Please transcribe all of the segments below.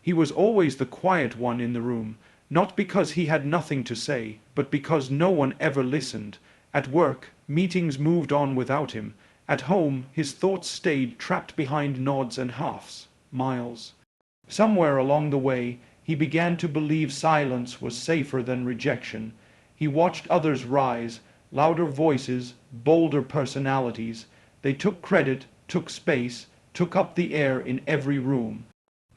He was always the quiet one in the room, not because he had nothing to say, but because no one ever listened. At work, meetings moved on without him. At home, his thoughts stayed trapped behind nods and halves. Miles. Somewhere along the way, he began to believe silence was safer than rejection. He watched others rise, louder voices, bolder personalities. They took credit, took space, took up the air in every room.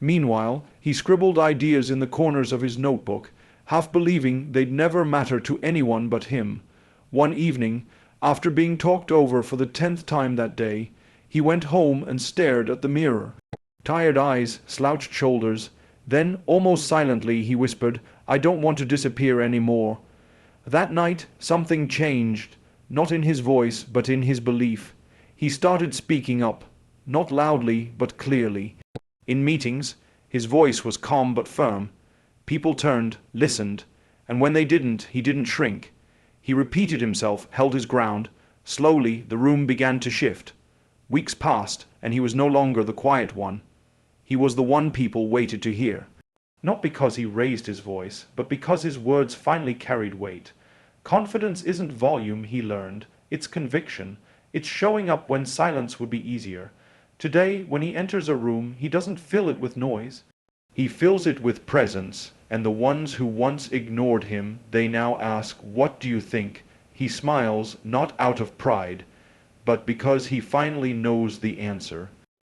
Meanwhile, he scribbled ideas in the corners of his notebook, half believing they'd never matter to anyone but him. One evening, after being talked over for the 10th time that day, he went home and stared at the mirror. Tired eyes, slouched shoulders. Then, almost silently, he whispered, "I don't want to disappear any more." That night, something changed, not in his voice, but in his belief. He started speaking up, not loudly, but clearly. In meetings, his voice was calm but firm. People turned, listened, and when they didn't, he didn't shrink. He repeated himself, held his ground. Slowly, the room began to shift. Weeks passed, and he was no longer the quiet one. He was the one people waited to hear. Not because he raised his voice, but because his words finally carried weight. Confidence isn't volume, he learned. It's conviction. It's showing up when silence would be easier. Today, when he enters a room, he doesn't fill it with noise. He fills it with presence, and the ones who once ignored him, they now ask, "What do you think?" He smiles, not out of pride, but because he finally knows the answer.